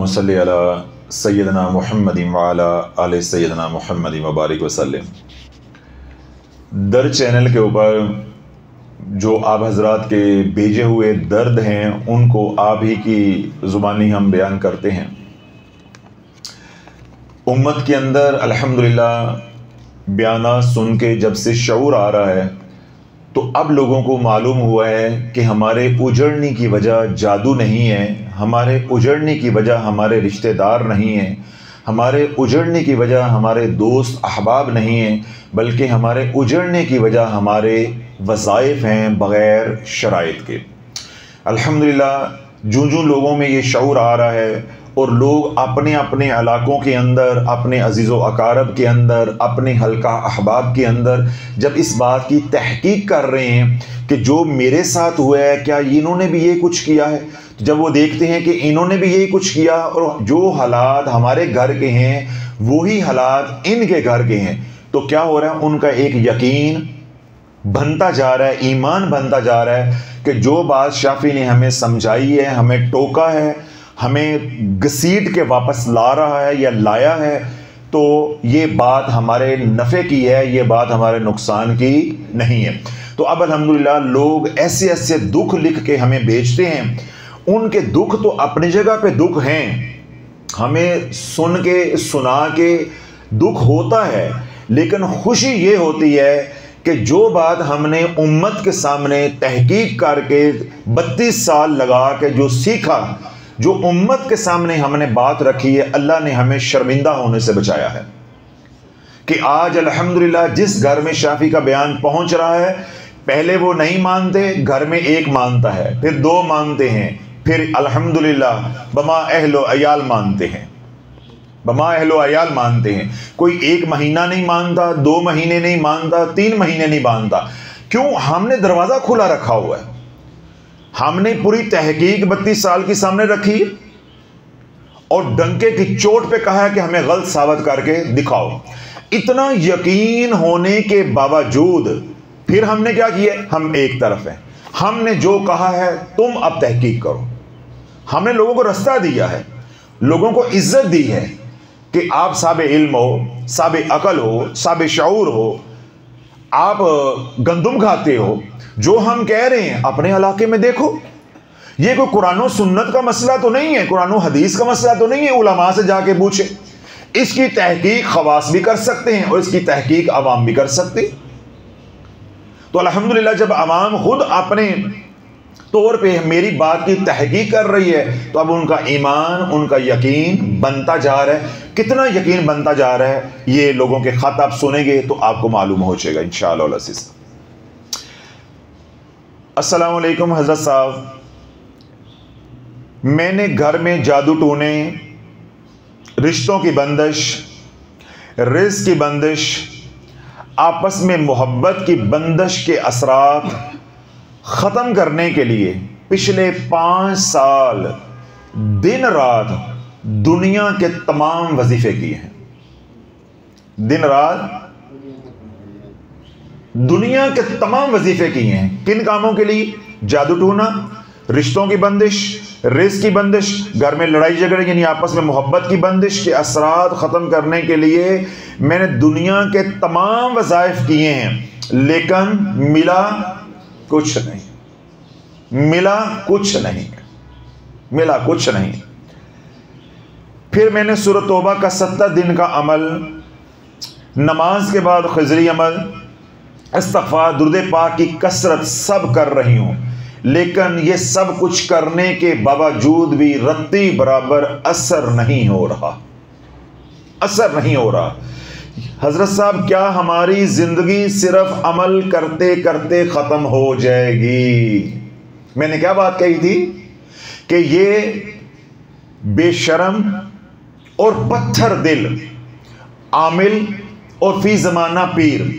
अल्लाहुम्मा सल्लि अला सय्यदना मुहम्मदिन व अला आले सय्यदना मुहम्मदिन व बारिक वसल्लम। दर्द चैनल के ऊपर जो आप हजरात के भेजे हुए दर्द हैं उनको आप ही की ज़ुबानी हम बयान करते हैं। उम्मत के अंदर अल्हम्दुलिल्लाह बयाना सुन के जब से शऊर आ रहा है तो अब लोगों को मालूम हुआ है कि हमारे उजड़ने की वजह जादू नहीं है, हमारे उजड़ने की वजह हमारे रिश्तेदार नहीं हैं, हमारे उजड़ने की वजह हमारे दोस्त अहबाब नहीं हैं, बल्कि हमारे उजड़ने की वजह हमारे वज़ाइफ हैं बग़ैर शराइत के। अल्हम्दुलिल्लाह जूं जूं लोगों में ये शऊर आ रहा है और लोग अपने अपने इलाकों के अंदर, अपने अजीज़ व अकारब के अंदर, अपने हल्का अहबाब के अंदर जब इस बात की तहकीक कर रहे हैं कि जो मेरे साथ हुआ है क्या इन्होंने भी ये कुछ किया है, तो जब वो देखते हैं कि इन्होंने भी यही कुछ किया और जो हालात हमारे घर के हैं वही हालात इनके घर के हैं, तो क्या हो रहा है, उनका एक यकीन बनता जा रहा है, ईमान बनता जा रहा है कि जो बात शाफी ने हमें समझाई है, हमें टोका है, हमें घसीट के वापस ला रहा है या लाया है, तो ये बात हमारे नफ़े की है, ये बात हमारे नुकसान की नहीं है। तो अब अल्हम्दुलिल्लाह लोग ऐसे ऐसे दुख लिख के हमें भेजते हैं। उनके दुख तो अपनी जगह पे दुख हैं, हमें सुन के सुना के दुख होता है, लेकिन खुशी ये होती है कि जो बात हमने उम्मत के सामने तहकीक करके 32 साल लगा के जो सीखा, जो उम्मत के सामने हमने बात रखी है, अल्लाह ने हमें शर्मिंदा होने से बचाया है कि आज अल्हम्दुलिल्लाह जिस घर में शाफी का बयान पहुंच रहा है, पहले वो नहीं मानते, घर में एक मानता है, फिर 2 मानते हैं, फिर अल्हम्दुलिल्लाह बमा अहलो अयाल मानते हैं, बमा अहलो अयाल मानते हैं। कोई 1 महीना नहीं मानता, 2 महीने नहीं मानता, 3 महीने नहीं मानता। क्यों? हमने दरवाज़ा खुला रखा हुआ है, हमने पूरी तहकीक 32 साल की सामने रखी और डंके की चोट पे कहा है कि हमें गलत साबित करके दिखाओ। इतना यकीन होने के बावजूद फिर हमने क्या किया? हम एक तरफ हैं, हमने जो कहा है तुम अब तहकीक करो। हमने लोगों को रास्ता दिया है, लोगों को इज्जत दी है कि आप साबे इल्म हो, साबे अकल हो, साबे शऊर हो, आप गंदुम खाते हो। जो हम कह रहे हैं अपने इलाके में देखो, ये कोई कुरान और सुन्नत का मसला तो नहीं है, कुरान और हदीस का मसला तो नहीं है, उलमा से जाके पूछे। इसकी तहकीक खवास भी कर सकते हैं और इसकी तहकीक अवाम भी कर सकते। तो अल्हम्दुलिल्लाह जब अवाम खुद अपने तौर पे मेरी बात की तहकीक कर रही है, तो अब उनका ईमान, उनका यकीन बनता जा रहा है। कितना यकीन बनता जा रहा है ये लोगों के खत आप सुनेंगे तो आपको मालूम हो जाएगा इंशाअल्लाह। अस्सलाम वालेकुम हज़रत साहब, मैंने घर में जादू टूने, रिश्तों की बंदिश, रिज़्क़ की बंदिश, आपस में मोहब्बत की बंदिश के असरात ख़त्म करने के लिए पिछले 5 साल दिन रात दुनिया के तमाम वजीफ़े किए हैं। दिन रात दुनिया के तमाम वजीफे किए हैं। किन कामों के लिए? जादू टूना, रिश्तों की बंदिश, रिज़्क़ की बंदिश, घर में लड़ाई झगड़े यानी आपस में मोहब्बत की बंदिश के असरात ख़त्म करने के लिए मैंने दुनिया के तमाम वज़ाइफ किए हैं, लेकिन मिला कुछ नहीं, मिला कुछ नहीं, मिला कुछ नहीं। फिर मैंने सूरह तौबा का 70 दिन का अमल, नमाज के बाद खिज़री अमल, इस्तिग़फ़ार, दुरूद पाक की कसरत सब कर रही हूँ, लेकिन ये सब कुछ करने के बावजूद भी रत्ती बराबर असर नहीं हो रहा, असर नहीं हो रहा। हज़रत साहब, क्या हमारी ज़िंदगी सिर्फ अमल करते करते ख़त्म हो जाएगी? मैंने क्या बात कही थी कि ये बेशरम और पत्थर दिल आमिल और फी ज़माना पीर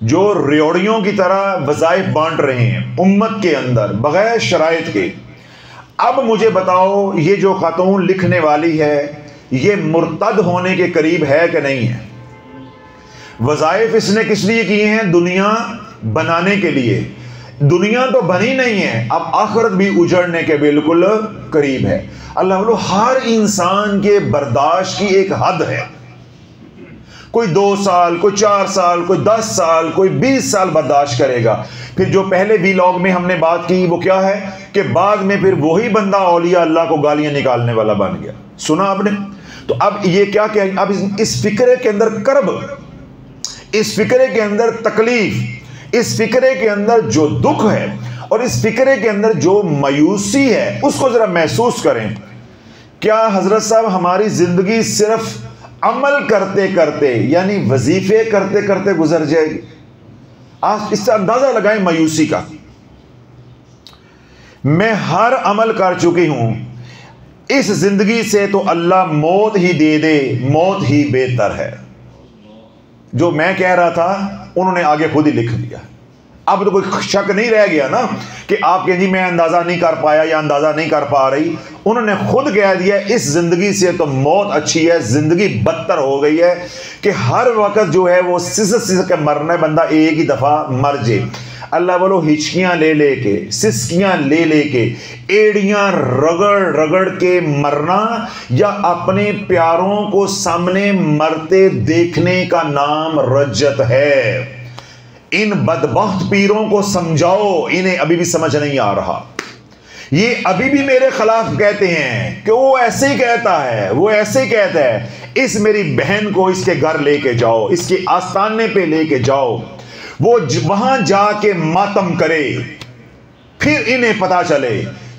जो रेवड़ियों की तरह वज़ाइफ बांट रहे हैं उम्मत के अंदर बग़ैर शराइत के, अब मुझे बताओ ये जो खातून लिखने वाली है ये मुर्तद होने के करीब है कि नहीं है? वज़ाइफ इसने किस लिए किए हैं? दुनिया बनाने के लिए। दुनिया तो बनी नहीं है, अब आखिरत भी उजड़ने के बिल्कुल करीब है। अल्लाह बोलो हर इंसान के बर्दाश्त की एक हद है। कोई 2 साल, कोई 4 साल, कोई 10 साल, कोई 20 साल बर्दाश्त करेगा। फिर जो पहले व्लॉग में हमने बात की वो क्या है कि बाद में फिर वही बंदा औलिया अल्लाह को गालियां निकालने वाला बन गया। सुना आपने? तो अब ये क्या कहें, अब इस फिक्रे के अंदर कर्ब, इस फिक्रे के अंदर तकलीफ, इस फिक्रे के अंदर जो दुख है और इस फिक्रे के अंदर जो मायूसी है उसको जरा महसूस करें। क्या हजरत साहब हमारी जिंदगी सिर्फ अमल करते करते यानी वजीफे करते करते गुजर जाएगी? आप इससे अंदाजा लगाएं मायूसी का। मैं हर अमल कर चुकी हूं, इस जिंदगी से तो अल्लाह मौत ही दे दे, मौत ही बेहतर है। जो मैं कह रहा था उन्होंने आगे खुद ही लिख दिया। अब तो कोई शक नहीं रह गया ना कि आप कहें जी मैं अंदाजा नहीं कर पाया या अंदाजा नहीं कर पा रही। उन्होंने खुद कह दिया इस जिंदगी से तो मौत अच्छी है, जिंदगी बदतर हो गई है कि हर वक्त जो है वो सिस के मरना है, बंदा एक ही दफा मर जाए। अल्लाह बोलो हिचकियां ले लेके, सिसकियां ले लेके, एड़ियां रगड़ रगड़ के मरना या अपने प्यारों को सामने मरते देखने का नाम रज्जत है। इन बदबख्त पीरों को समझाओ, इन्हें अभी भी समझ नहीं आ रहा। ये अभी भी मेरे खिलाफ कहते हैं कि वो ऐसे ही कहता है, वो ऐसे ही कहता है। इस मेरी बहन को इसके घर लेके जाओ, इसके आस्थाने पे लेके जाओ, वो वहां जाके मातम करे, फिर इन्हें पता चले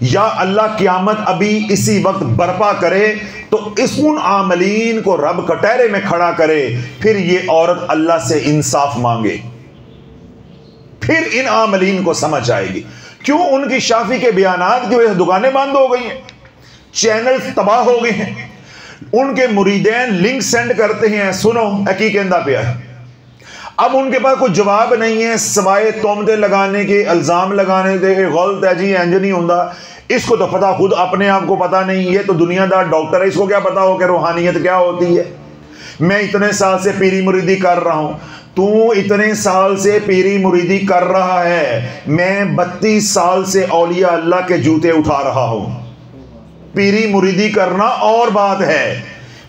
या अल्लाह क़यामत अभी इसी वक्त बर्पा करे तो इस उन आमलीन को रब कटहरे में खड़ा करे, फिर ये औरत अल्लाह से इंसाफ मांगे, फिर इन आमलीन को समझ आएगी। क्यों? उनकी शाफी के बयानात की वजह से दुकानें बंद हो गई हैं, चैनल तबाह हो गए हैं। उनके मुरीदैन लिंक सेंड करते हैं, सुनो अकी कहंदा पे है। अब उनके पास कोई जवाब नहीं है सवाए तोहमतें लगाने के, इल्जाम लगाने के। गलत है जी, इंज नहीं होता। इसको तो पता, खुद अपने आप को पता नहीं। ये तो दुनियादार डॉक्टर है, इसको क्या पता हो कि रूहानियत क्या होती है। मैं इतने साल से पीरी मुरीदी कर रहा हूं, तू इतने साल से पीरी मुरीदी कर रहा है, मैं 32 साल से औलिया अल्लाह के जूते उठा रहा हूं। पीरी मुरीदी करना और बात है।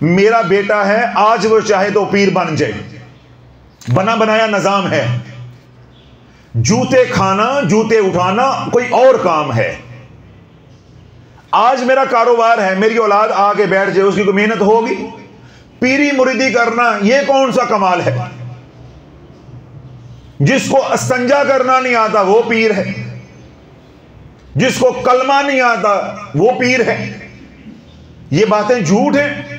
मेरा बेटा है, आज वो चाहे तो पीर बन जाए, बना बनाया निजाम है। जूते खाना, जूते उठाना कोई और काम है। आज मेरा कारोबार है, मेरी औलाद आके बैठ जाए, उसकी कोई मेहनत होगी? पीरी मुरीदी करना यह कौन सा कमाल है? जिसको अस्तंजा करना नहीं आता वो पीर है, जिसको कलमा नहीं आता वो पीर है। ये बातें झूठ हैं।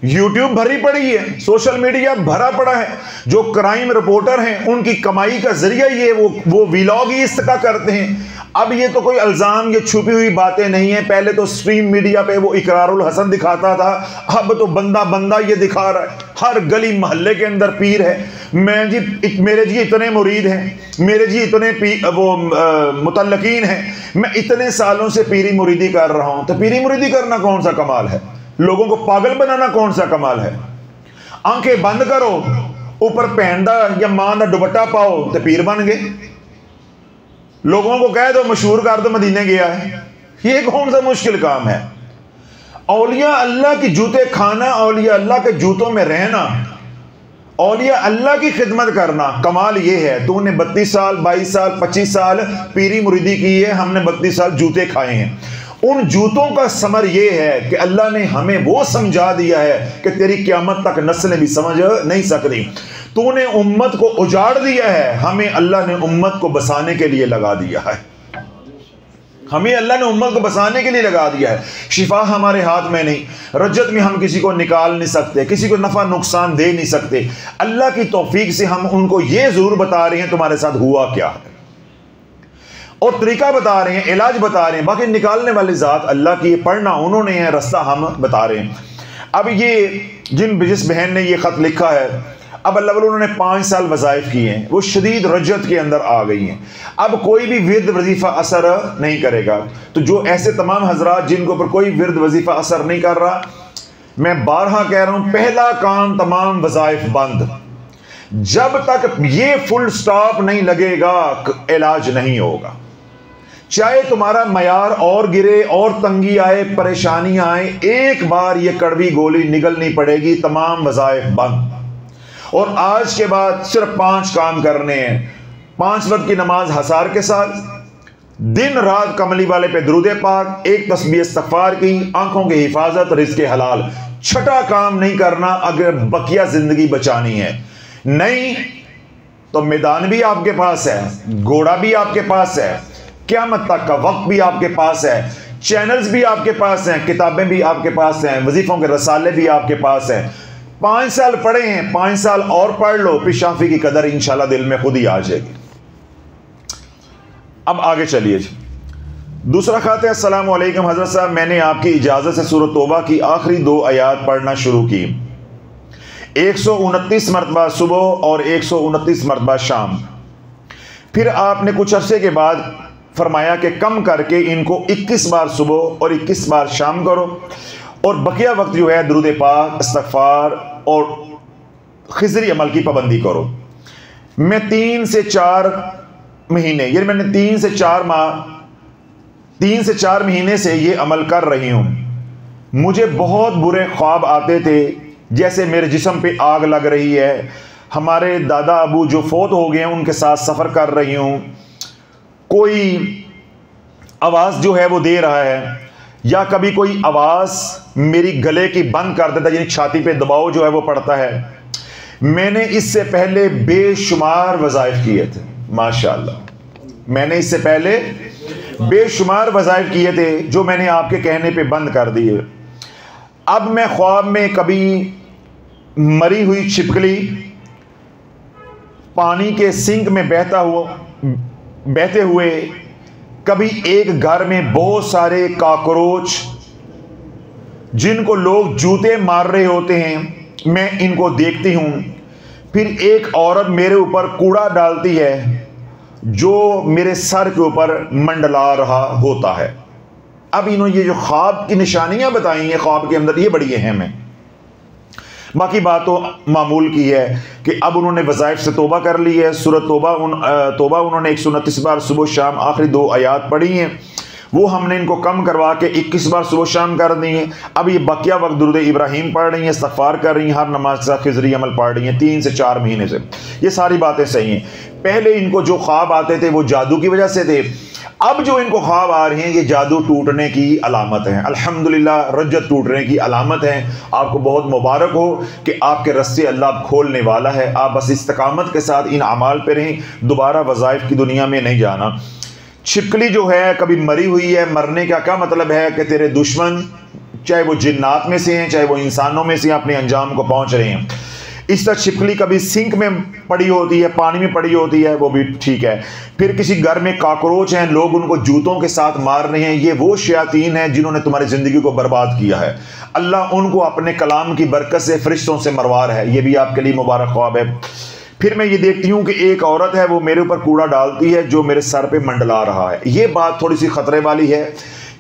यूट्यूब भरी पड़ी है, सोशल मीडिया भरा पड़ा है। जो क्राइम रिपोर्टर हैं उनकी कमाई का जरिया ये वो व्लॉग ही इस तरह करते हैं। अब ये तो कोई इल्जाम, ये छुपी हुई बातें नहीं है। पहले तो स्ट्रीम मीडिया पे वो इकरारुल हसन दिखाता था, अब तो बंदा बंदा ये दिखा रहा है। हर गली मोहल्ले के अंदर पीर है। मैं जी, मेरे जी इतने मुरीद हैं, मेरे जी इतने मुतल्लकीन हैं, मैं इतने सालों से पीरी मुरीदी कर रहा हूं। तो पीरी मुरीदी करना कौन सा कमाल है? लोगों को पागल बनाना कौन सा कमाल है? आंखें बंद करो, ऊपर पहन दा या मां का दुपट्टा पाओ तो पीर बन गए। लोगों को कह दो मशहूर कर दो मदीने गया है, ये कौन सा मुश्किल काम है? औलिया अल्लाह की जूते खाना, औलिया अल्लाह के जूतों में रहना, औलिया अल्लाह की खिदमत करना, कमाल ये है। तूने 32 साल 22 साल 25 साल पीरी मुरीदी की है, हमने 32 साल जूते खाए हैं। उन जूतों का समर यह है कि अल्लाह ने हमें वो समझा दिया है कि तेरी क़यामत तक नस्लें भी समझ नहीं सकती। तूने उम्मत को उजाड़ दिया है, हमें अल्लाह ने उम्मत को बसाने के लिए लगा दिया है। हमें अल्लाह ने उम्मत को बसाने के लिए लगा दिया है। शिफा हमारे हाथ में नहीं, रज्जत में हम किसी को निकाल नहीं सकते, किसी को नफा नुकसान दे नहीं सकते। अल्लाह की तौफीक से हम उनको ये जरूर बता रहे हैं तुम्हारे साथ हुआ क्या है, और तरीका बता रहे हैं, इलाज बता रहे हैं। बाकी निकालने वाली ज़ात अल्लाह की, पढ़ना उन्होंने है, रास्ता हम बता रहे हैं। अब ये जिस बहन ने ये ख़त लिखा है, अब अल्लाह वालों उन्होंने 5 साल वज़ाइफ किए हैं, वो शदीद रज्जत के अंदर आ गई हैं। अब कोई भी विर्द वजीफ़ा असर नहीं करेगा। तो जो ऐसे तमाम हजरात जिनके ऊपर कोई विर्द वजीफ़ा असर नहीं कर रहा, मैं बारहा कह रहा हूँ, पहला काम तमाम वज़ाइफ बंद। जब तक ये फुल स्टॉप नहीं लगेगा इलाज नहीं होगा। चाहे तुम्हारा मयार और गिरे और तंगी आए, परेशानी आए, एक बार ये कड़वी गोली निगलनी पड़ेगी, तमाम वज़ाइफ बंद। और आज के बाद सिर्फ 5 काम करने हैं। 5 वक्त की नमाज हसार के साथ, दिन रात कमली वाले पे दुरूद पाक, 1 तस्बीह इस्तग़फ़ार की, आंखों की हिफाजत, रिज़्क़ हलाल। छठा काम नहीं करना अगर बकिया जिंदगी बचानी है। नहीं तो मैदान भी आपके पास है, घोड़ा भी आपके पास है, क़यामत तक का वक्त भी आपके पास है, चैनल्स भी आपके पास हैं, किताबें भी आपके पास हैं, वजीफ़ों के रसाले भी आपके पास हैं। 5 साल पढ़े हैं, 5 साल और पढ़ लो, फिर शाफी की कदर इंशाल्लाह दिल में खुद ही आ जाएगी। अब आगे चलिए। दूसरा खाते हैं, अस्सलाम वालेकुम हज़रत साहब, मैंने आपकी इजाज़त से सूरत तौबा की आखिरी 2 आयात पढ़ना शुरू की, 129 मरतबा सुबह और 129 मरतबा शाम। फिर आपने कुछ अरसे के बाद फरमाया कि कम करके इनको 21 बार सुबह और 21 बार शाम करो, और बकिया वक्त जो है दुरूद पाक, इस्तग़फ़ार और खिज़री अमल की पाबंदी करो। मैं 3 से 4 महीने, यानी मैंने 3 से 4 माह, 3 से 4 महीने से ये अमल कर रही हूँ। मुझे बहुत बुरे ख्वाब आते थे, जैसे मेरे जिस्म पे आग लग रही है, हमारे दादा अबू जो फोत हो गए हैं उनके साथ सफ़र कर रही हूँ, कोई आवाज़ जो है वो दे रहा है, या कभी कोई आवाज़ मेरी गले की बंद कर देता है, यानी छाती पे दबाव जो है वो पड़ता है। मैंने इससे पहले बेशुमार वज़ाइफ किए थे, माशाअल्लाह, मैंने इससे पहले बेशुमार वज़ाइफ किए थे जो मैंने आपके कहने पे बंद कर दिए। अब मैं ख्वाब में कभी मरी हुई छिपकली पानी के सिंक में बहते हुए, कभी एक घर में बहुत सारे कॉकरोच जिनको लोग जूते मार रहे होते हैं, मैं इनको देखती हूँ। फिर एक औरत मेरे ऊपर कूड़ा डालती है जो मेरे सर के ऊपर मंडला रहा होता है। अब इन्होंने ये जो ख्वाब की निशानियां बताई हैं ख्वाब के अंदर, ये बड़ी अहम है। बाकी बात तो मामूल की है कि अब उन्होंने वज़ाइफ से तौबा कर ली है। सूरत तौबा उन्होंने 129 बार सुबह शाम आखिरी 2 आयात पढ़ी हैं, वो हमने इनको कम करवा के 21 बार सुबह शाम कर दी हैं। अब ये बकिया वक्त दुरूद इब्राहिम पढ़ रही हैं, इस्तग़फ़ार कर रही हैं, हर नमाज के साथ खिज़री अमल पढ़ रही हैं 3 से 4 महीने से। ये सारी बातें सही हैं। पहले इनको जो ख्वाब आते थे वो जादू की वजह से थे, अब जो इनको ख्वाब आ रहे हैं ये जादू टूटने की अलामत है। अल्हम्दुलिल्लाह, रज्जत टूटने की अलामत है। आपको बहुत मुबारक हो कि आपके रस्ते अल्लाह खोलने वाला है। आप बस इस्तकामत के साथ इन अमाल पे रहें, दोबारा वज़ाइफ की दुनिया में नहीं जाना। छिपकली जो है कभी मरी हुई है, मरने का क्या मतलब है कि तेरे दुश्मन, चाहे वो जिन्नात में से हैं चाहे वो इंसानों में से, अपने अंजाम को पहुंच रहे हैं। इस तरह छिपकली कभी सिंक में पड़ी होती है, पानी में पड़ी होती है, वो भी ठीक है। फिर किसी घर में काकरोच हैं, लोग उनको जूतों के साथ मार रहे हैं, ये वो शयातीन हैं जिन्होंने तुम्हारी ज़िंदगी को बर्बाद किया है। अल्लाह उनको अपने कलाम की बरकत से फरिश्तों से मरवा रहा है। ये भी आपके लिए मुबारक ख्वाब है। फिर मैं ये देखती हूँ कि एक औरत है वो मेरे ऊपर कूड़ा डालती है जो मेरे सर पे मंडला रहा है। ये बात थोड़ी सी ख़तरे वाली है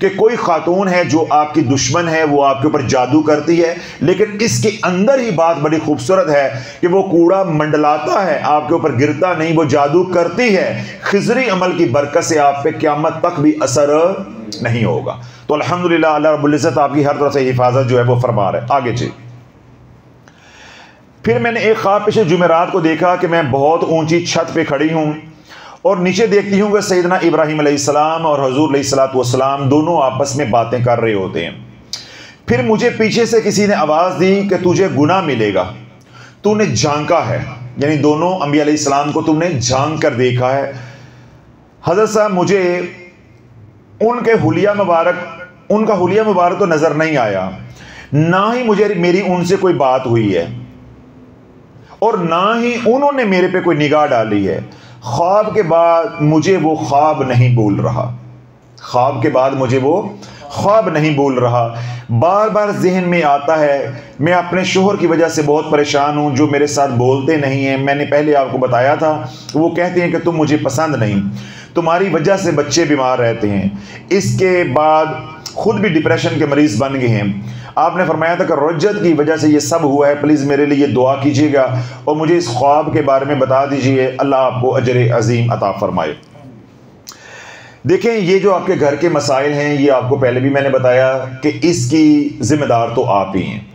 कि कोई खातून है जो आपकी दुश्मन है, वो आपके ऊपर जादू करती है, लेकिन इसके अंदर ही बात बड़ी खूबसूरत है कि वो कूड़ा मंडलाता है, आपके ऊपर गिरता नहीं, वो जादू करती है। खिज़री अमल की बरकत से आप पे क़यामत तक भी असर नहीं होगा। तो अल्हम्दुलिल्लाह, अल्लाह रब्बुल इज़्ज़त आपकी हर तरह से हिफाजत जो है वो फरमा रहा है। आगे जी। फिर मैंने एक ख्वाब पिछले जुमेरात को देखा कि मैं बहुत ऊंची छत पे खड़ी हूँ और नीचे देखती हूँ कि सैयदना इब्राहीम अलैहिस्सलाम और हजूर अलैहिस्सलाम दोनों आपस में बातें कर रहे होते हैं। फिर मुझे पीछे से किसी ने आवाज़ दी कि तुझे गुनाह मिलेगा, तूने झांका है, यानी दोनों अंबिया अलैहिस्सलाम को तुमने झांक कर देखा है। हज़रत साहब, मुझे उनका हुलिया मुबारक तो नज़र नहीं आया, ना ही मुझे मेरी उनसे कोई बात हुई है और ना ही उन्होंने मेरे पे कोई निगाह डाली है। ख्वाब के बाद मुझे वो ख्वाब नहीं भूल रहा, ख्वाब के बाद मुझे वो ख्वाब नहीं भूल रहा। बार बार जहन में आता है, मैं अपने शोहर की वजह से बहुत परेशान हूँ जो मेरे साथ बोलते नहीं हैं। मैंने पहले आपको बताया था, वो कहते हैं कि तुम मुझे पसंद नहीं, तुम्हारी वजह से बच्चे बीमार रहते हैं। इसके बाद खुद भी डिप्रेशन के मरीज़ बन गए हैं। आपने फरमाया था कि रज्जत की वजह से ये सब हुआ है, प्लीज़ मेरे लिए दुआ कीजिएगा और मुझे इस ख्वाब के बारे में बता दीजिए, अल्लाह आपको अजर अजीम अता फरमाए। देखें, ये जो आपके घर के मसाइल हैं, ये आपको पहले भी मैंने बताया कि इसकी ज़िम्मेदार तो आप ही हैं।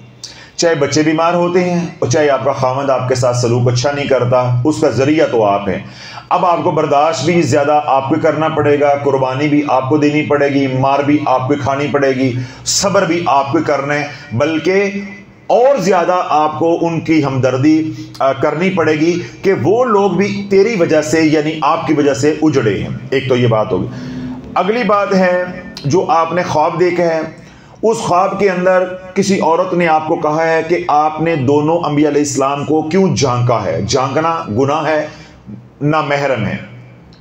चाहे बच्चे बीमार होते हैं और चाहे आपका खामद आपके साथ सलूक अच्छा नहीं करता, उसका ज़रिया तो आप हैं। अब आपको बर्दाश्त भी ज़्यादा आपको करना पड़ेगा, कुर्बानी भी आपको देनी पड़ेगी, मार भी आपको खानी पड़ेगी, सब्र भी आपको करना है, बल्कि और ज़्यादा आपको उनकी हमदर्दी करनी पड़ेगी कि वो लोग भी तेरी वजह से यानी आपकी वजह से उजड़े हैं। एक तो ये बात होगी। अगली बात है, जो आपने ख्वाब देखा है, उस ख्वाब के अंदर किसी औरत ने आपको कहा है कि आपने दोनों अंबिया अलैहिस्सलाम को क्यों झांका है। झांकना गुनाह है, ना महरम है।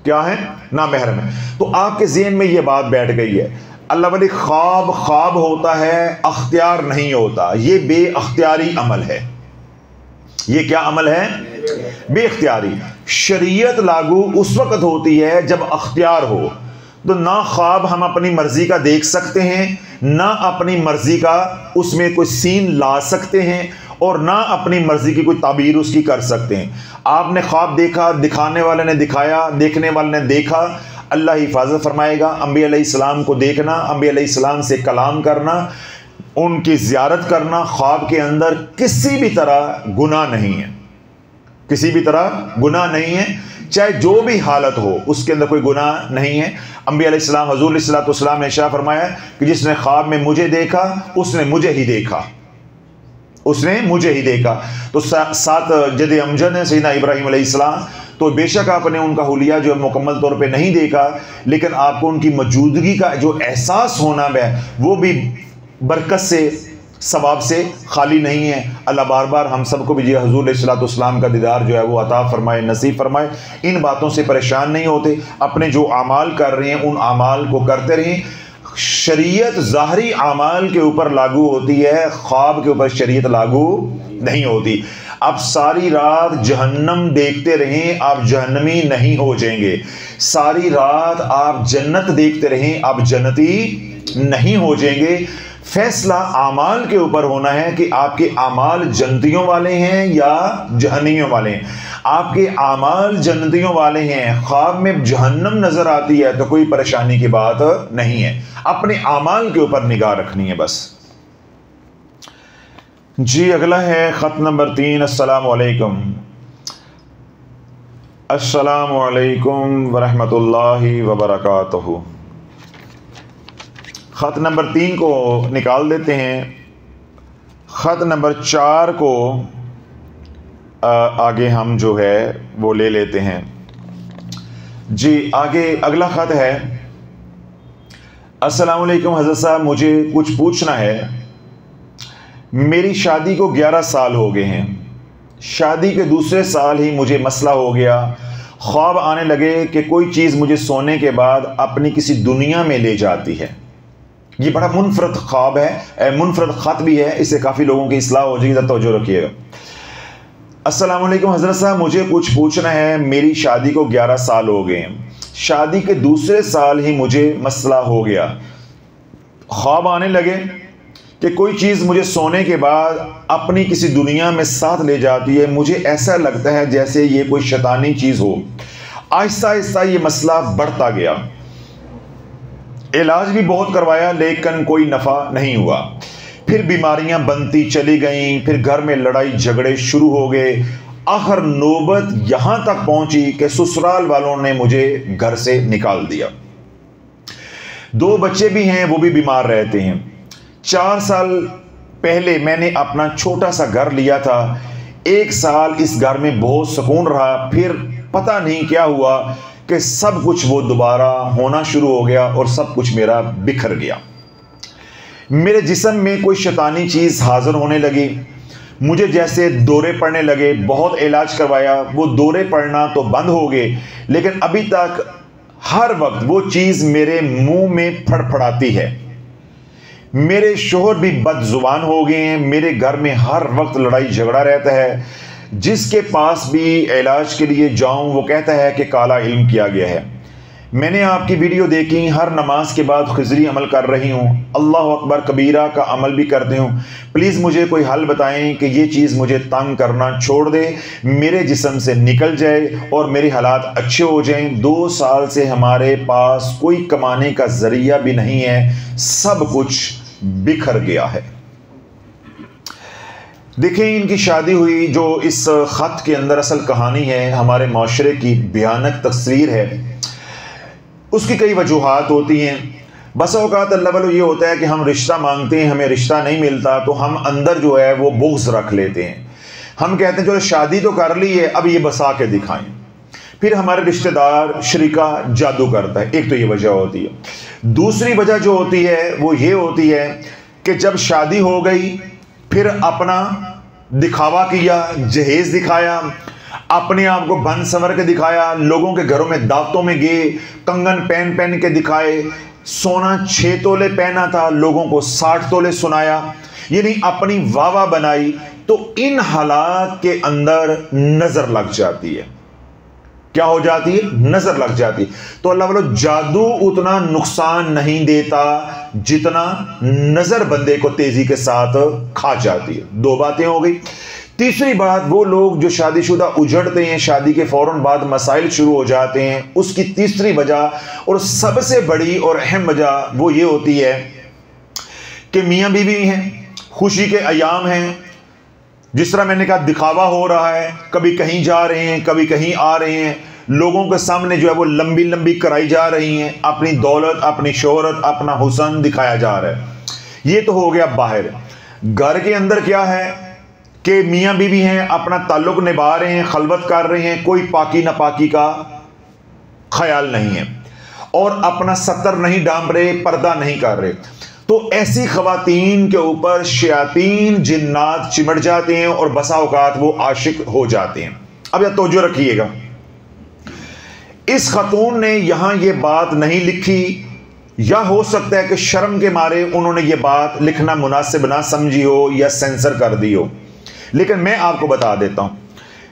क्या है? ना महरम है। तो आपके ज़हन में ये बात बैठ गई है, अल्लाह वाली ख्वाब ख्वाब होता है, अख्तियार नहीं होता। ये बेअख्तियारी अमल है। ये क्या अमल है? बेअख्तियारी। शरीयत लागू उस वक्त होती है जब अख्तियार हो। तो ना ख्वाब हम अपनी मर्जी का देख सकते हैं, ना अपनी मर्जी का उसमें कोई सीन ला सकते हैं, और ना अपनी मर्जी की कोई ताबीर उसकी कर सकते हैं। आपने ख्वाब देखा, दिखाने वाले ने दिखाया, देखने वाले ने देखा, अल्लाह हिफाजत फरमाएगा। अंबिया अलैहिस्सलाम को देखना, अंबिया अलैहिस्सलाम से कलाम करना, उनकी ज़ियारत करना ख्वाब के अंदर किसी भी तरह गुनाह नहीं है। किसी भी तरह गुनाह नहीं है, चाहे जो भी हालत हो उसके अंदर कोई गुनाह नहीं है। अंबिया अलैहिस्सलाम, हुज़ूर अलैहिस्सलाम ने इरशाद फरमाया कि जिसने ख्वाब में मुझे देखा उसने मुझे ही देखा, उसने मुझे ही देखा। तो सात जद अमजद है सैयदना इब्राहीम अलैहिस्सलाम, तो बेशक आपने उनका हुलिया जो है मुकम्मल तौर पे नहीं देखा, लेकिन आपको उनकी मौजूदगी का जो एहसास होना है वो भी बरकत से, सवाब से खाली नहीं है। अल्लाह बार बार हम सबको भी हुज़ूर अलैहिस्सलाम का दीदार जो है वो अता फरमाए, नसीब फरमाए। इन बातों से परेशान नहीं होते, अपने जो आमाल कर रहे हैं उन आमाल को करते रहें। शरीयत ज़ाहरी आमाल के ऊपर लागू होती है, ख्वाब के ऊपर शरीयत लागू नहीं होती। आप सारी रात जहन्नम देखते रहें, आप जहन्नमी नहीं हो जाएंगे। सारी रात आप जन्नत देखते रहें, आप जन्नती नहीं हो जाएंगे। फैसला आमाल के ऊपर होना है कि आपके आमाल जन्नतियों वाले हैं या जहन्नमियों वाले हैं। आपके आमाल जन्नतियों वाले हैं, ख्वाब में जहन्नम नजर आती है तो कोई परेशानी की बात नहीं है। अपने आमाल के ऊपर निगाह रखनी है बस। जी अगला है ख़त नंबर 3। अस्सलामु अलैकुम। अस्सलामु अलैकुम वरहमतुल्लाहि वबरकातुहू। ख़त नंबर 3 को निकाल देते हैं। ख़त नंबर 4 को आगे हम जो है वो ले लेते हैं। जी आगे अगला ख़त है। अस्सलामु अलैकुम हज़रत साहब, मुझे कुछ पूछना है। मेरी शादी को 11 साल हो गए हैं। शादी के दूसरे साल ही मुझे मसला हो गया। ख्वाब आने लगे कि कोई चीज़ मुझे सोने के बाद अपनी किसी दुनिया में ले जाती है। ये बड़ा मुनफरद ख्वाब है, मुनफरद ख़त भी है, इससे काफ़ी लोगों की इस्लाह हो जाएगी, तवज्जो रखिएगा। अस्सलाम वालेकुम हज़रत साहब, मुझे कुछ पूछना है। मेरी शादी को 11 साल हो गए हैं। शादी के दूसरे साल ही मुझे मसला हो गया। ख्वाब आने लगे कि कोई चीज़ मुझे सोने के बाद अपनी किसी दुनिया में साथ ले जाती है। मुझे ऐसा लगता है जैसे ये कोई शैतानी चीज़ हो। आहिस्ता आहिस्ता ये मसला बढ़ता गया। इलाज भी बहुत करवाया लेकिन कोई नफ़ा नहीं हुआ। फिर बीमारियां बनती चली गईं, फिर घर में लड़ाई झगड़े शुरू हो गए। आखिर नौबत यहां तक पहुंची कि ससुराल वालों ने मुझे घर से निकाल दिया। 2 बच्चे भी हैं, वो भी बीमार रहते हैं। 4 साल पहले मैंने अपना छोटा सा घर लिया था। 1 साल इस घर में बहुत सुकून रहा, फिर पता नहीं क्या हुआ कि सब कुछ वो दोबारा होना शुरू हो गया और सब कुछ मेरा बिखर गया। मेरे जिस्म में कोई शैतानी चीज़ हाजिर होने लगी। मुझे जैसे दौरे पड़ने लगे। बहुत इलाज करवाया, वो दौरे पड़ना तो बंद हो गए, लेकिन अभी तक हर वक्त वो चीज़ मेरे मुंह में फड़फड़ाती है। मेरे शोहर भी बदजुबान हो गए हैं। मेरे घर में हर वक्त लड़ाई झगड़ा रहता है। जिसके पास भी इलाज के लिए जाऊं वो कहता है कि काला इल्म किया गया है। मैंने आपकी वीडियो देखी, हर नमाज के बाद खिजरी अमल कर रही हूँ, अल्लाह अकबर कबीरा का अमल भी करती हूँ। प्लीज़ मुझे कोई हल बताएं कि ये चीज़ मुझे तंग करना छोड़ दे, मेरे जिस्म से निकल जाए और मेरे हालात अच्छे हो जाएं। 2 साल से हमारे पास कोई कमाने का ज़रिया भी नहीं है, सब कुछ बिखर गया है। देखें, इनकी शादी हुई, जो इस ख़त के अंदर असल कहानी है, हमारे माशरे की भयानक तस्वीर है। उसकी कई वजूहात होती हैं। बस औक़ात अल्लाह वालों ये होता है कि हम रिश्ता मांगते हैं, हमें रिश्ता नहीं मिलता, तो हम अंदर जो है वो बुग़्ज़ रख लेते हैं। हम कहते हैं चलो शादी तो कर ली है, अब ये बसा के दिखाएं। फिर हमारे रिश्तेदार शरीका जादू करता है। एक तो ये वजह होती है। दूसरी वजह जो होती है वो ये होती है कि जब शादी हो गई फिर अपना दिखावा किया, जहेज़ दिखाया, अपने आप को बन संवर के दिखाया, लोगों के घरों में दावतों में गए, कंगन पहन पहन के दिखाए, सोना 6 तोले पहना था, लोगों को 60 तोले सुनाया, यानी अपनी वाह बनाई। तो इन हालात के अंदर नजर लग जाती है। क्या हो जाती है? नजर लग जाती है। तो अल्लाह वालों, जादू उतना नुकसान नहीं देता जितना नजर बंदे को तेजी के साथ खा जाती है। 2 बातें हो गई। तीसरी बात, वो लोग जो शादीशुदा उजड़ते हैं, शादी के फौरन बाद मसाइल शुरू हो जाते हैं, उसकी तीसरी वजह और सबसे बड़ी और अहम वजह वो ये होती है कि मियाँ बीवी हैं, खुशी के अयाम हैं, जिस तरह मैंने कहा दिखावा हो रहा है, कभी कहीं जा रहे हैं, कभी कहीं आ रहे हैं, लोगों के सामने जो है वो लंबी लंबी कराई जा रही हैं, अपनी दौलत, अपनी शोहरत, अपना हुस्न दिखाया जा रहा है। ये तो हो गया बाहर। घर के अंदर क्या है कि मियाँ बीवी हैं, अपना ताल्लुक निभा रहे हैं, खलवत कर रहे हैं, कोई पाकी नापाकी का ख्याल नहीं है और अपना सतर नहीं डांप रहे, पर्दा नहीं कर रहे। तो ऐसी खवातीन के ऊपर शयातीन जिन्नात चिमट जाते हैं और बसा औकात वो आशिक हो जाते हैं। अब यह तवज्जो रखिएगा, इस खतून ने यहां ये बात नहीं लिखी, या हो सकता है कि शर्म के मारे उन्होंने ये बात लिखना मुनासिब ना समझी हो या सेंसर कर दी हो, लेकिन मैं आपको बता देता हूं,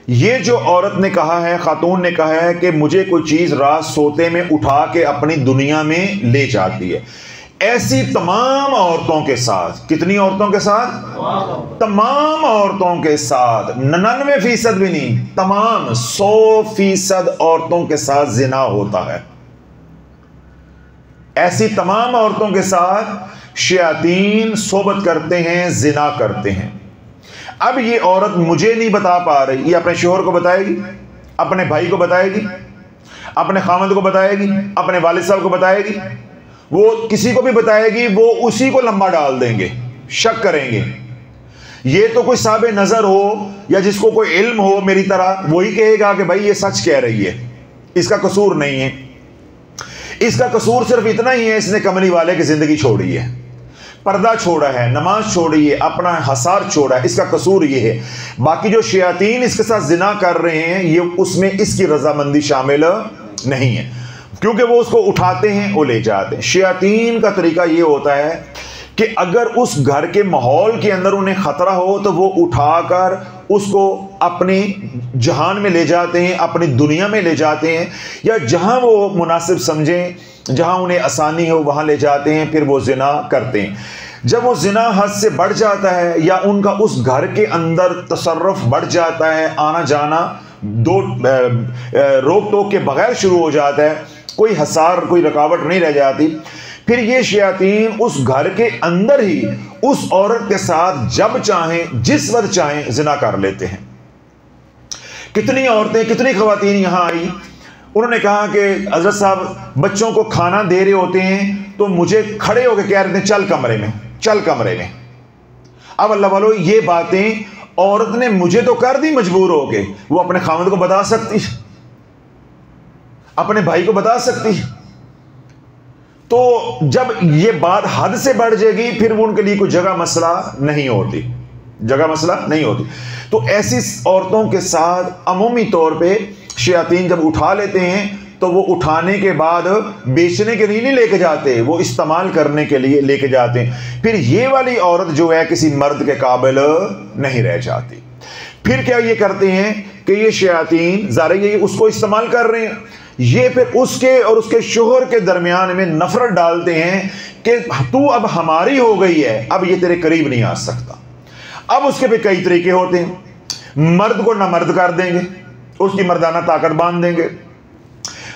ये जो औरत ने कहा है, खातून ने कहा है कि मुझे कोई चीज रात सोते में उठा के अपनी दुनिया में ले जाती है, ऐसी तमाम औरतों के साथ, कितनी औरतों के साथ? तमाम औरतों के साथ, 99% भी नहीं, तमाम 100% औरतों के साथ जिना होता है। ऐसी तमाम औरतों के साथ शयातीन सोबत करते हैं, जिना करते हैं। अब ये औरत मुझे नहीं बता पा रही, ये अपने शोहर को बताएगी, अपने भाई को बताएगी, अपने खामद को बताएगी, अपने वालिद साहब को बताएगी, वो किसी को भी बताएगी, वो उसी को लंबा डाल देंगे, शक करेंगे। ये तो कोई साहब नजर हो या जिसको कोई इल्म हो मेरी तरह, वही कहेगा कि भाई ये सच कह रही है, इसका कसूर नहीं है। इसका कसूर सिर्फ इतना ही है, इसने कमली वाले की जिंदगी छोड़ी है, पर्दा छोड़ा है, नमाज छोड़ी है, अपना हसार छोड़ा है, इसका कसूर ये है। बाकी जो शयातीन इसके साथ जिना कर रहे हैं, ये उसमें इसकी रजामंदी शामिल नहीं है, क्योंकि वो उसको उठाते हैं, वो ले जाते हैं। शयातीन का तरीका ये होता है कि अगर उस घर के माहौल के अंदर उन्हें खतरा हो तो वो उठाकर उसको अपने जहान में ले जाते हैं, अपनी दुनिया में ले जाते हैं, या जहां वो मुनासिब समझें, जहां उन्हें आसानी हो वहां ले जाते हैं, फिर वो जिना करते हैं। जब वो जिना हद से बढ़ जाता है या उनका उस घर के अंदर तसर्रुफ बढ़ जाता है, आना जाना दो रोक टोक के बगैर शुरू हो जाता है, कोई हसार, कोई रुकावट नहीं रह जाती, फिर ये शयातीन उस घर के अंदर ही उस औरत के साथ जब चाहें, जिस वक्त चाहें जिना कर लेते हैं। कितनी औरतें, कितनी खवातीन यहां आई, उन्होंने कहा कि हजरत साहब बच्चों को खाना दे रहे होते हैं तो मुझे खड़े होकर कह रहे थे चल कमरे में, चल कमरे में। अब अल्लाह वालों, ये बातें औरत ने मुझे तो कर दी मजबूर होके, वो अपने खामद को बता सकती, अपने भाई को बता सकती। तो जब ये बात हद से बढ़ जाएगी, फिर वो उनके लिए कोई जगह मसला नहीं होती, जगह मसला नहीं होती। तो ऐसी औरतों के साथ अमूमी तौर पे शयातीन जब उठा लेते हैं तो वो उठाने के बाद बेचने के लिए नहीं लेके जाते, वो इस्तेमाल करने के लिए लेके जाते हैं। फिर ये वाली औरत जो है किसी मर्द के काबिल नहीं रह जाती। फिर क्या ये करते हैं कि ये शयातीन ज़ाहिर ये उसको इस्तेमाल कर रहे हैं, ये फिर उसके और उसके शोहर के दरमियान में नफरत डालते हैं कि तू अब हमारी हो गई है, अब ये तेरे करीब नहीं आ सकता। अब उसके भी कई तरीके होते हैं। मर्द को नामर्द कर देंगे, उसकी मर्दाना ताकत बांध देंगे,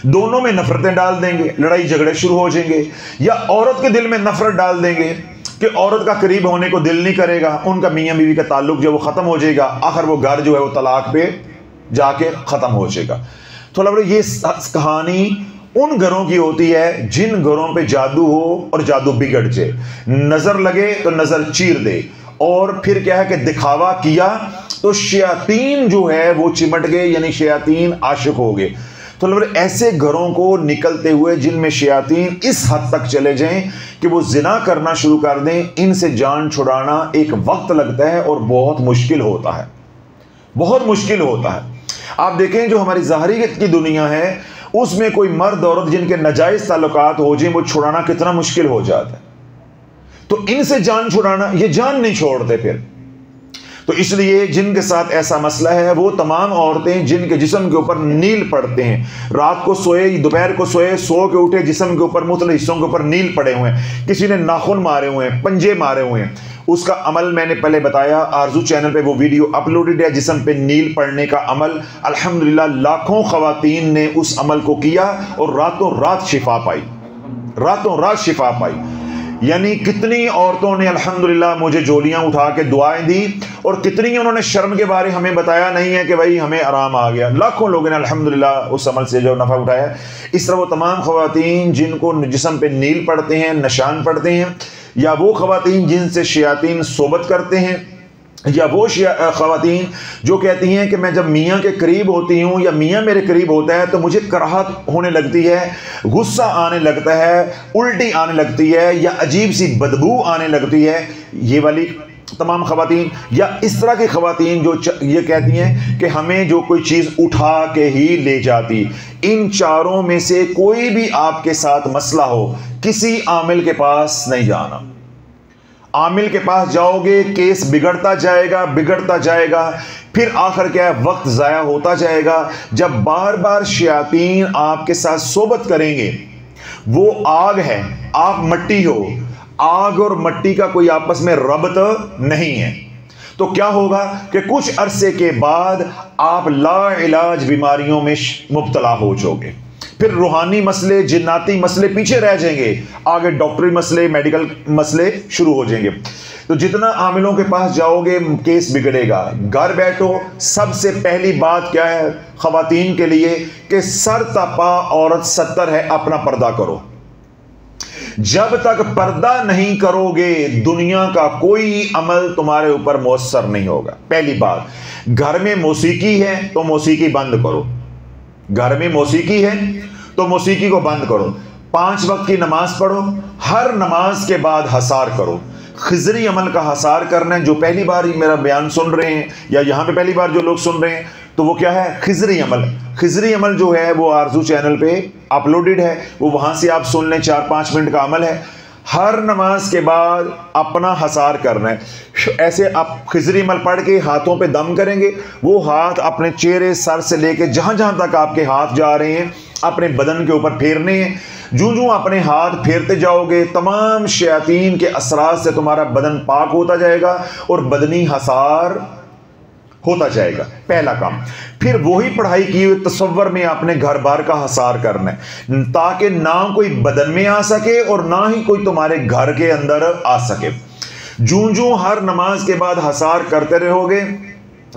दोनों में नफरतें डाल देंगे, लड़ाई झगड़े शुरू हो जाएंगे। या औरत के दिल में नफरत डाल देंगे कि औरत का करीब होने को दिल नहीं करेगा, उनका मियाँ बीवी का ताल्लुक जो वो ख़त्म हो जाएगा, आखिर वो घर जो है वो तलाक पे जाके ख़त्म हो जाएगा। तो लग ये कहानी उन घरों की होती है जिन घरों पे जादू हो और जादू बिगड़ जाए, नज़र लगे तो नज़र चीर दे, और फिर क्या है कि दिखावा किया तो शयातीन जो है वो चिमट गए, यानी शयातीन आशिक हो गए। तो मतलब ऐसे घरों को निकलते हुए जिनमें शयातीन इस हद तक चले जाएं कि वो जिना करना शुरू कर दें, इनसे जान छुड़ाना एक वक्त लगता है और बहुत मुश्किल होता है, बहुत मुश्किल होता है। आप देखें जो हमारी ज़ाहरी की दुनिया है उसमें कोई मर्द औरत जिनके नाजायज़ ताल्लुकात हो जाए वो छुड़ाना कितना मुश्किल हो जाता है। तो इनसे जान छुड़ाना, ये जान नहीं छोड़ते फिर। तो इसलिए जिनके साथ ऐसा मसला है वो तमाम औरतें जिनके जिस्म के ऊपर नील पड़ते हैं, रात को सोए, दोपहर को सोए, सो के उठे, जिस्म के ऊपर मुख्तलिफ हिस्सों के ऊपर नील पड़े हुए हैं, किसी ने नाखून मारे हुए हैं, पंजे मारे हुए हैं, उसका अमल मैंने पहले बताया, आरजू चैनल पे वो वीडियो अपलोडेड है, जिस्म पे नील पड़ने का अमल। अल्हम्दुलिल्लाह लाखों खवातीन ने उस अमल को किया और रातों रात शिफा पाई, रातों रात शिफा पाई। यानी कितनी औरतों ने अल्हम्दुलिल्लाह मुझे जोलियां उठा के दुआएं दी, और कितनी उन्होंने शर्म के बारे हमें बताया नहीं है कि भाई हमें आराम आ गया। लाखों लोगों ने अल्हम्दुलिल्लाह उस अमल से जो नफ़ा उठाया। इस तरह वो तमाम खवातीन जिनको जिस्म पे नील पड़ते हैं, निशान पड़ते हैं, या वो खवातीन जिनसे शयातीन सोबत करते हैं, या वो खवातीन जो कहती हैं कि मैं जब मियाँ के करीब होती हूँ या मियाँ मेरे करीब होता है तो मुझे कराहत होने लगती है, गुस्सा आने लगता है, उल्टी आने लगती है, या अजीब सी बदबू आने लगती है, ये वाली तमाम खवातीन। या इस तरह की खवातीन जो ये कहती हैं कि हमें जो कोई चीज़ उठा के ही ले जाती। इन चारों में से कोई भी आपके साथ मसला हो, किसी आमिल के पास नहीं जाना। आमिल के पास जाओगे केस बिगड़ता जाएगा, बिगड़ता जाएगा, फिर आखिर क्या है वक्त ज़ाया होता जाएगा। जब बार बार शयातीन आपके साथ सोबत करेंगे, वो आग है, आप मट्टी हो, आग और मट्टी का कोई आपस में रब्त नहीं है, तो क्या होगा कि कुछ अरसे के बाद आप लाइलाज बीमारियों में मुब्तला हो जाओगे। फिर रूहानी मसले, जिन्नाती मसले पीछे रह जाएंगे, आगे डॉक्टरी मसले, मेडिकल मसले शुरू हो जाएंगे। तो जितना आमिलों के पास जाओगे केस बिगड़ेगा। घर बैठो, सबसे पहली बात क्या है खवातीन के लिए कि सर तपा औरत 70 है, अपना पर्दा करो। जब तक पर्दा नहीं करोगे दुनिया का कोई अमल तुम्हारे ऊपर मुअस्सर नहीं होगा। पहली बात, घर में मौसीकी है तो मौसीकी बंद करो, घर में मौसीकी है तो मौसीकी को बंद करो। 5 वक्त की नमाज पढ़ो, हर नमाज के बाद हसार करो। खिजरी अमल का हसार करना है। जो पहली बार मेरा बयान सुन रहे हैं या यहाँ पे पहली बार जो लोग सुन रहे हैं, तो वो क्या है खिजरी अमल। खिजरी अमल जो है वो आरजू चैनल पे अपलोडेड है, वो वहाँ से आप सुन लें। 4-5 मिनट का अमल है। हर नमाज के बाद अपना हसार करना है। ऐसे आप खिजरी अमल पढ़ के हाथों पे दम करेंगे, वो हाथ अपने चेहरे, सर से लेके जहाँ जहाँ तक आपके हाथ जा रहे हैं अपने बदन के ऊपर फेरने हैं। जूं जूं अपने हाथ फेरते जाओगे तमाम शयातीन के असरात से तुम्हारा बदन पाक होता जाएगा और बदनी हसार होता जाएगा। पहला काम। फिर वही पढ़ाई की हुई तसव्वुर में आपने घर बार का हसार करना है, ताकि ना कोई बदन में आ सके और ना ही कोई तुम्हारे घर के अंदर आ सके। जूं जूं हर नमाज के बाद हसार करते रहोगे,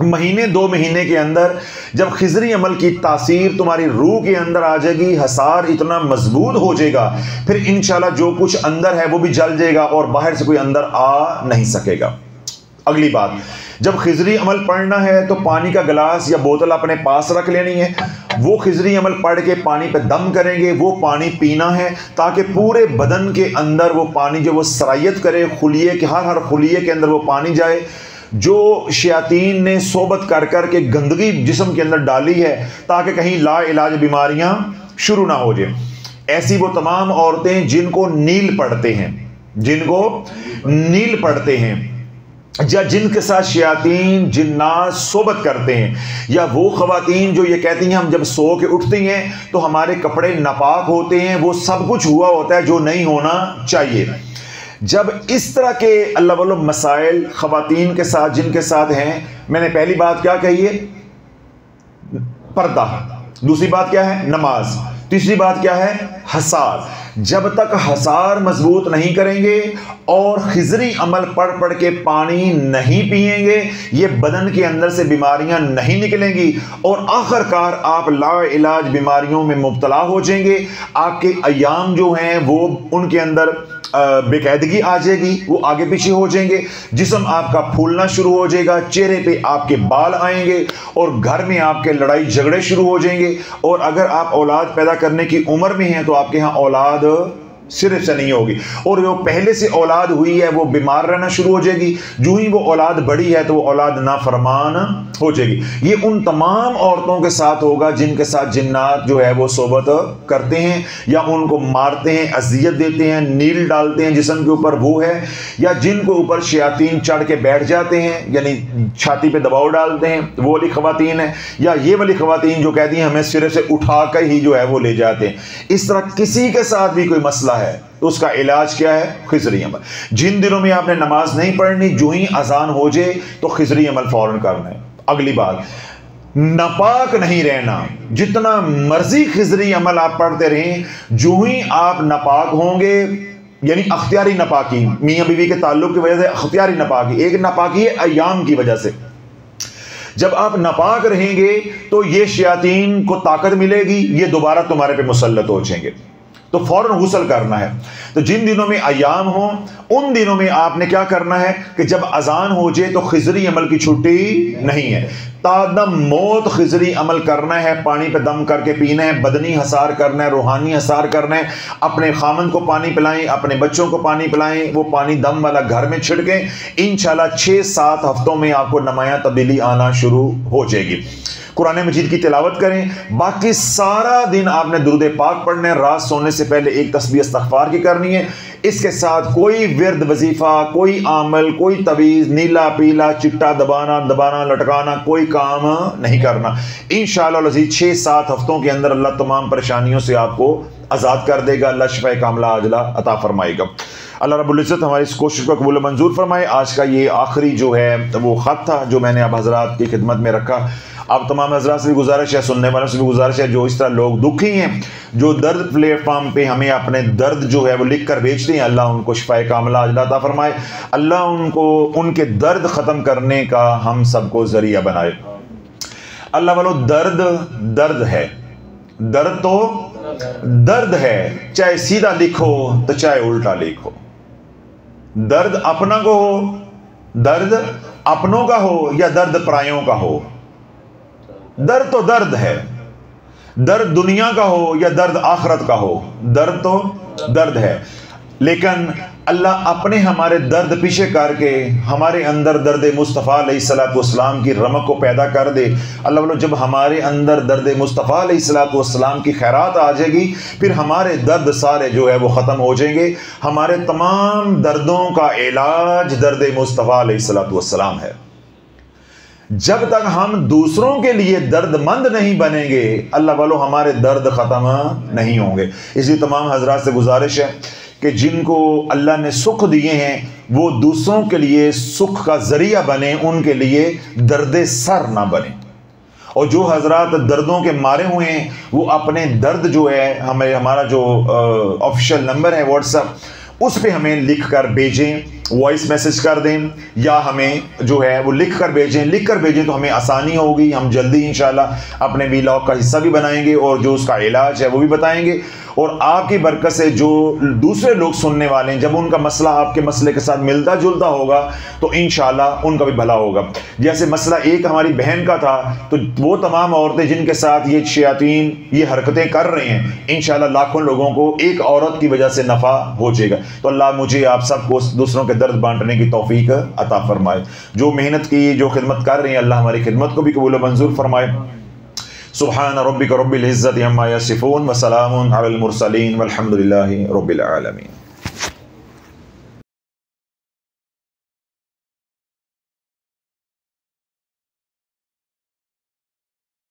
महीने 2 महीने के अंदर जब खिजरी अमल की तासीर तुम्हारी रूह के अंदर आ जाएगी, हसार इतना मजबूत हो जाएगा, फिर इंशाल्लाह जो कुछ अंदर है वो भी जल जाएगा और बाहर से कोई अंदर आ नहीं सकेगा। अगली बात, जब खिजरी अमल पढ़ना है तो पानी का गिलास या बोतल अपने पास रख लेनी है। वो खिजरी अमल पढ़ के पानी पे दम करेंगे, वो पानी पीना है ताकि पूरे बदन के अंदर वो पानी जो वो सरायत करे, खुलिए के हर खुलिए के अंदर वो पानी जाए। जो शयातीन ने सोबत कर कर के गंदगी जिस्म के अंदर डाली है ताकि कहीं ला इलाज बीमारियां शुरू ना हो जाए। ऐसी वो तमाम औरतें जिनको नील पड़ते हैं, जिनको नील पड़ते हैं, या जिनके साथ शयातीन जिन्नात सोबत करते हैं, या वो ख़वातीन जो ये कहती हैं हम जब सो के उठती हैं तो हमारे कपड़े नापाक होते हैं, वो सब कुछ हुआ होता है जो नहीं होना चाहिए। जब इस तरह के अल्लाह वालों मसाइल ख़वातीन के साथ जिनके साथ हैं, मैंने पहली बात क्या कही है? पर्दा। दूसरी बात क्या है? नमाज। तीसरी बात क्या है? हसार। जब तक हसार मजबूत नहीं करेंगे और खिजरी अमल पढ़ पढ़ के पानी नहीं पिएंगे, ये बदन के अंदर से बीमारियां नहीं निकलेंगी और आखिरकार आप लाइलाज बीमारियों में मुब्तला हो जाएंगे। आपके अयाम जो हैं वो उनके अंदर बेकायदगी आ जाएगी, वो आगे पीछे हो जाएंगे, जिस्म आपका फूलना शुरू हो जाएगा, चेहरे पे आपके बाल आएंगे और घर में आपके लड़ाई झगड़े शुरू हो जाएंगे। और अगर आप औलाद पैदा करने की उम्र में हैं तो आपके यहाँ औलाद सिर्फ से नहीं होगी, और जो पहले से औलाद हुई है वो बीमार रहना शुरू हो जाएगी। जो ही वो औलाद बड़ी है तो वो औलाद नाफरमान हो जाएगी। ये उन तमाम औरतों के साथ होगा जिनके साथ जिन्नात जो है वो सोबत करते हैं या उनको मारते हैं, अजियत देते हैं, नील डालते हैं जिस्म के ऊपर, वो है, या जिनको ऊपर शयातीन चढ़ के बैठ जाते हैं यानी छाती पे दबाव डालते हैं, वो वाली ख़वातीन है, या ये वाली ख़वातीन जो कहती हैं हमें सिरे से उठा कर ही जो है वो ले जाते हैं। इस तरह किसी के साथ भी कोई मसला है तो उसका इलाज क्या है? खिजरी अमल। जिन दिनों में आपने नमाज नहीं पढ़नी, जो ही अजान हो जाए तो खिजरी अमल फौरन करना है। अगली बात, नापाक नहीं रहना। जितना मर्जी खिजरी अमल आप पढ़ते रहें, जो ही आप नापाक होंगे, यानी अख्तियारी नापाकी, मियाँ बीवी के ताल्लुक की वजह से अख्तियारी नापाकी, एक नापाकी है अयाम की वजह से। जब आप नापाक रहेंगे तो ये शयातीन को ताकत मिलेगी, ये दोबारा तुम्हारे पे मुसल्लत हो जाएंगे, तो फौरन गुस्ल करना है। तो जिन दिनों में अयाम हो उन दिनों में आपने क्या करना है कि जब अजान हो जाए तो खिजरी अमल की छुट्टी नहीं है, तादम मौत खिजरी अमल करना है, पानी पे दम करके पीना है, बदनी हसार करना है, रूहानी हसार करना है। अपने खामन को पानी पिलाएं, अपने बच्चों को पानी पिलाएं, वो पानी दम वाला घर में छिड़कें। इंशाल्लाह 6-7 हफ्तों में आपको नमाया तब्दीली आना शुरू हो जाएगी। कुरान मजीद की तिलावत करें, बाकी सारा दिन आपने दुरूद पाक पढ़ना है, रात सोने से पहले एक तस्बीह इस्तग़फ़ार की करनी है। इसके साथ कोई विर्द वजीफ़ा, कोई आमल, कोई तवीज़, नीला पीला चिट्टा दबाना लटकाना कोई काम नहीं करना। इंशाअल्लाह अज़ीज़ 6-7 हफ्तों के अंदर अल्लाह तमाम परेशानियों से आपको आज़ाद कर देगा। अल्लाह शिफ़ा कामिला आजिला अता फरमाएगा। अल्लाह रब्बुल इज़्ज़त हमारी इस कोशिश को कबूल मंजूर फरमाए। आज का ये आखिरी जो है वो ख़त था जो मैंने आप हज़रात की खिदमत में रखा। आप तमाम हज़रात से भी गुजारिश है, सुनने वालों से भी गुजारिश है, जो इस तरह लोग दुखी हैं, जो दर्द प्लेटफॉर्म पे हमें अपने दर्द जो है वो लिख कर बेचते हैं, अल्लाह उनको शिफ़ाए कामिला अता अता फरमाए। अल्लाह उनको उनके दर्द ख़त्म करने का हम सबको ज़रिया बनाए। अल्लाह वालों, दर्द है, दर्द तो दर्द है, चाहे सीधा लिखो तो चाहे उल्टा लिखो। दर्द अपना को हो, दर्द अपनों का हो या दर्द परायों का हो, दर्द तो दर्द है। दर्द दुनिया का हो या दर्द आखिरत का हो, दर्द तो दर्द है। लेकिन अल्लाह अपने हमारे दर्द पीछे करके हमारे अंदर दर्द मुस्तफ़ा अलैहिस्सलाम की रमक को पैदा कर दे। अल्लाह वालों, जब हमारे अंदर दर्द मुस्तफ़ा अलैहिस्सलाम की खैरात आ जाएगी, फिर हमारे दर्द सारे जो है वो ख़त्म हो जाएंगे। हमारे तमाम दर्दों का इलाज दर्द मुस्तफ़ा अलैहिस्सलाम है। जब तक हम दूसरों के लिए दर्दमंद नहीं बनेंगे, अल्लाह वालों, हमारे दर्द ख़त्म नहीं होंगे। इसलिए तमाम हज़रात से गुजारिश है कि जिनको अल्लाह ने सुख दिए हैं वो दूसरों के लिए सुख का ज़रिया बने, उनके लिए दर्द सर ना बने। और जो हज़रात दर्दों के मारे हुए हैं वो अपने दर्द जो है हमारा जो ऑफिशियल नंबर है व्हाट्सएप, उस पे हमें लिख कर भेजें, वॉइस मैसेज कर दें या हमें जो है वो लिख कर भेजें तो हमें आसानी होगी। हम जल्दी इंशाल्लाह अपने वीलॉग का हिस्सा भी बनाएंगे और जो उसका इलाज है वो भी बताएंगे। और आपकी बरकत से जो दूसरे लोग सुनने वाले हैं, जब उनका मसला आपके मसले के साथ मिलता जुलता होगा तो इंशाल्लाह उनका भी भला होगा। जैसे मसला एक हमारी बहन का था, तो वो तमाम औरतें जिनके साथ ये शयातीन ये हरकतें कर रहे हैं, इंशाल्लाह लाखों लोगों को एक औरत की वजह से नफ़ा हो जाएगा। तो अल्लाह मुझे आप सबको दूसरों के दर्द बांटने की तौफीक अता फरमाए। जो मेहनत की, जो खिदमत कर रहे हैं, अल्लाह हमारी खिदमत को भी कबूल मंजूर फरमाए। सुब्हान रब्बिक रब्बिल इज़्ज़ति अम्मा यसिफून व सलामुन अलल मुरसलीन वल्हम्दुलिल्लाहि रब्बिल आलमीन।